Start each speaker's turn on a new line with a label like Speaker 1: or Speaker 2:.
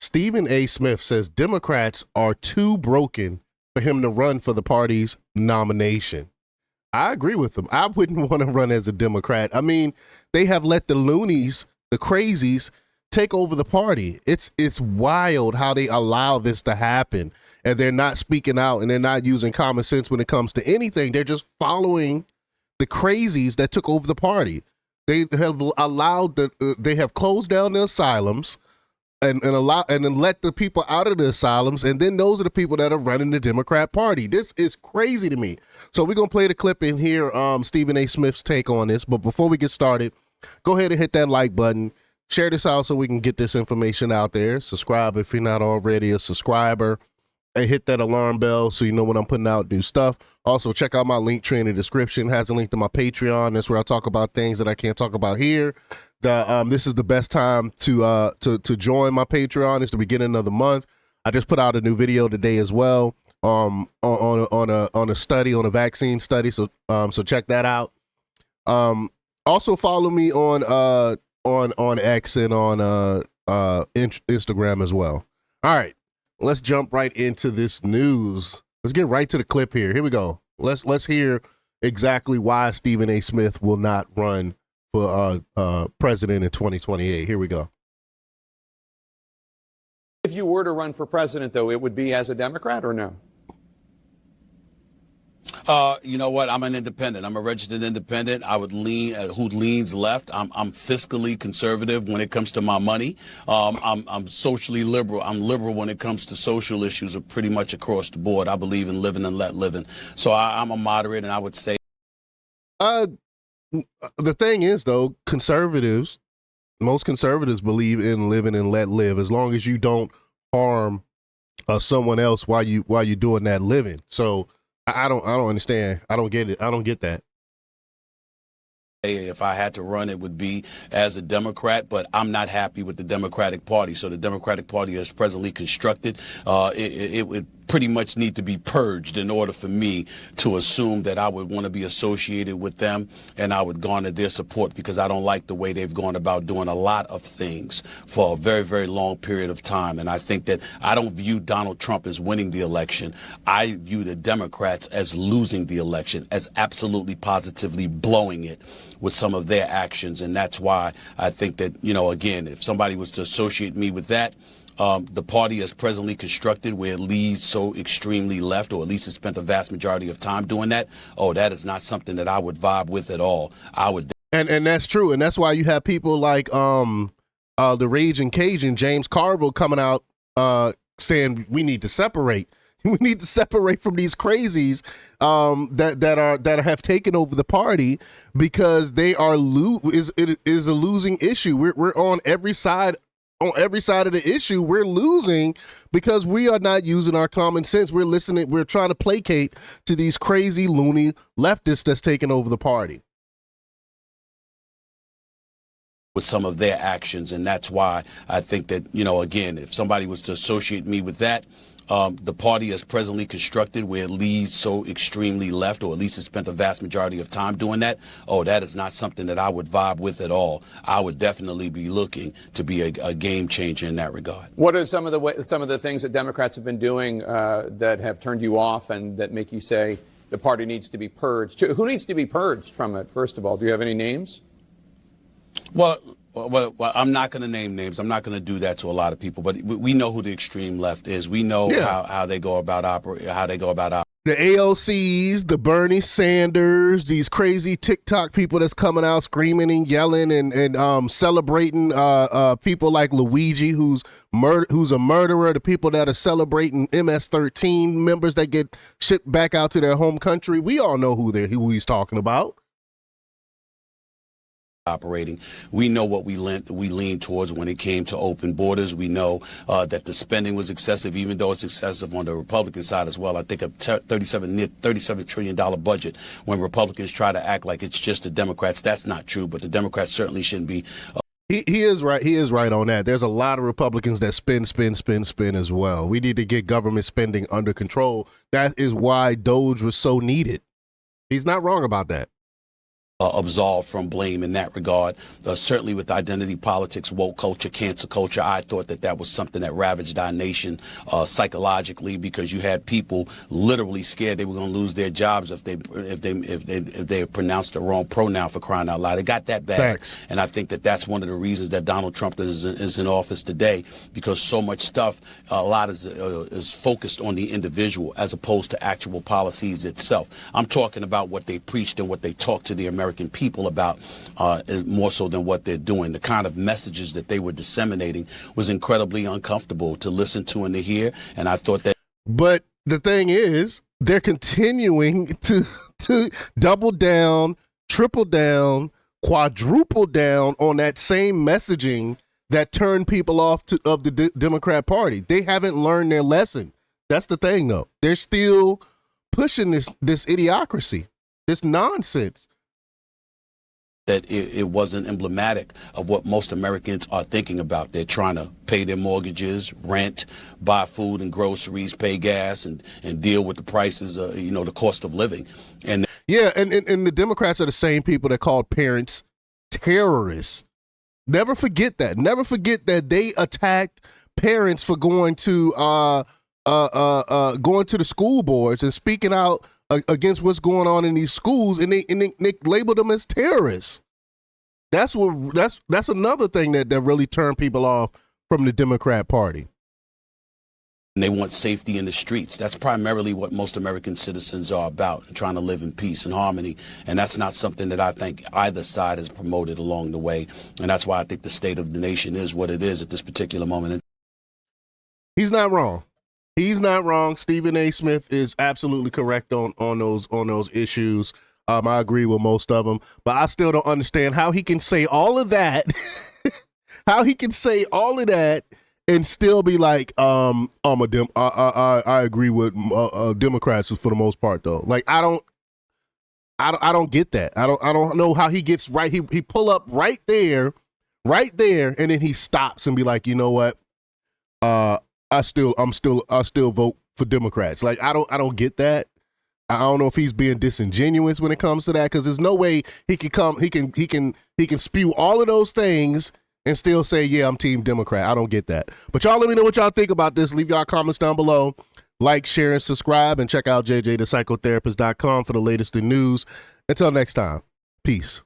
Speaker 1: Stephen A. Smith says Democrats are too broken for him to run for the party's nomination. I agree with him. I wouldn't want to run as a Democrat. I mean, they have let the loonies, the crazies, take over the party. It's wild how they allow this to happen, and they're not speaking out and they're not using common sense when it comes to anything. They're just following the crazies that took over the party. They have allowed they have closed down the asylums and then let the people out of the asylums, and then those are the people that are running the Democrat Party. This is crazy to me. So we're gonna play the clip in here, Stephen A. Smith's take on this. But before we get started, go ahead and hit that like button. Share this out so we can get this information out there. Subscribe if you're not already a subscriber, and hit that alarm bell so you know when I'm putting out new stuff. Also, check out my link tree in the description. It has a link to my Patreon. That's where I talk about things that I can't talk about here. This is the best time to join my Patreon. It's the beginning of the month. I just put out a new video today as well on a study, on a vaccine study. So check that out. Also follow me on X and on Instagram as well. All right, let's jump right into this news. Let's get right to the clip here. Here we go. Let's hear exactly why Stephen A. Smith will not run for president in 2028. Here we go.
Speaker 2: If you were to run for president, though, it would be as a Democrat or no?
Speaker 3: You know what? I'm an independent. I'm a registered independent. I would lean who leans left. I'm fiscally conservative when it comes to my money. I'm socially liberal. I'm liberal when it comes to social issues, pretty much across the board. I believe in living and let living. So I'm a moderate, and I would say.
Speaker 1: The thing is, though, most conservatives believe in living and let live, as long as you don't harm someone else while you're doing that living. So I don't understand. I don't get it. I don't get that.
Speaker 3: If I had to run, it would be as a Democrat, but I'm not happy with the Democratic Party. So the Democratic Party is presently constructed. It would pretty much need to be purged in order for me to assume that I would want to be associated with them and I would garner their support, because I don't like the way they've gone about doing a lot of things for a very, very long period of time. And I think that I don't view Donald Trump as winning the election. I view the Democrats as losing the election, as absolutely positively blowing it with some of their actions. And that's why I think that, again, if somebody was to associate me with that, the party is presently constructed where it leads so extremely left, or at least it spent the vast majority of time doing that. Oh, that is not something that I would vibe with at all. I would.
Speaker 1: And that's true. And that's why you have people like the Raging Cajun, James Carville, coming out saying we need to separate. We need to separate from these crazies that have taken over the party, because they are it is a losing issue. We're on every side. On every side of the issue, we're losing because we are not using our common sense. We're listening. We're trying to placate to these crazy, loony leftists that's taking over the party.
Speaker 3: With some of their actions. And that's why I think that, again, if somebody was to associate me with that, the party is presently constructed where it leads so extremely left, or at least it spent the vast majority of time doing that. Oh, that is not something that I would vibe with at all. I would definitely be looking to be a game changer in that regard.
Speaker 2: What are some of the things that Democrats have been doing that have turned you off and that make you say the party needs to be purged? Who needs to be purged from it, first of all? Do you have any names?
Speaker 3: Well, I'm not going to name names. I'm not going to do that to a lot of people, but we know who the extreme left is. We know how they go about
Speaker 1: the AOCs, the Bernie Sanders, these crazy TikTok people that's coming out screaming and yelling and celebrating people like Luigi, who's a murderer, the people that are celebrating MS-13 members that get shipped back out to their home country. We all know who he's talking about.
Speaker 3: Operating. We know what we lean towards when it came to open borders. We know that the spending was excessive, even though it's excessive on the Republican side as well. I think a $37 trillion budget, when Republicans try to act like it's just the Democrats, that's not true. But the Democrats certainly shouldn't be.
Speaker 1: He is right. He is right on that. There's a lot of Republicans that spin as well. We need to get government spending under control. That is why DOGE was so needed. He's not wrong about that.
Speaker 3: absolved from blame in that regard. Certainly with identity politics, woke culture, cancer culture, I thought that was something that ravaged our nation psychologically, because you had people literally scared they were going to lose their jobs if they pronounced the wrong pronoun, for crying out loud. It got that bad.
Speaker 1: Thanks.
Speaker 3: And I think that's one of the reasons that Donald Trump is in office today, because so much stuff, a lot is focused on the individual as opposed to actual policies itself. I'm talking about what they preached and what they talked to the American people about, more so than what they're doing. The kind of messages that they were disseminating was incredibly uncomfortable to listen to and to hear. And I thought that.
Speaker 1: But the thing is, they're continuing to double down, triple down, quadruple down on that same messaging that turned people off of the Democrat Party. They haven't learned their lesson. That's the thing, though. They're still pushing this idiocracy, this nonsense.
Speaker 3: That it wasn't emblematic of what most Americans are thinking about. They're trying to pay their mortgages, rent, buy food and groceries, pay gas, and deal with the prices, the cost of living. And
Speaker 1: yeah, and the Democrats are the same people that called parents terrorists. Never forget that. Never forget that they attacked parents for going to the school boards and speaking out against what's going on in these schools, and they labeled them as terrorists. That's another thing that really turned people off from the Democrat Party.
Speaker 3: they want safety in the streets. That's primarily what most American citizens are about, trying to live in peace and harmony. And that's not something that I think either side has promoted along the way. And that's why I think the state of the nation is what it is at this particular moment.
Speaker 1: He's not wrong. He's not wrong. Stephen A. Smith is absolutely correct on those issues. I agree with most of them, but I still don't understand how he can say all of that, and still be like, I agree with Democrats for the most part, though. Like, I don't get that. I don't know how he gets right. He pull up right there, and then he stops and be like, you know what? I still vote for Democrats. Like, I don't get that. I don't know if he's being disingenuous when it comes to that, because there's no way he can spew all of those things and still say, yeah, I'm Team Democrat. I don't get that. But y'all let me know what y'all think about this. Leave y'all comments down below. Like, share, and subscribe, and check out jjthepsychotherapist.com for the latest in news. Until next time, peace.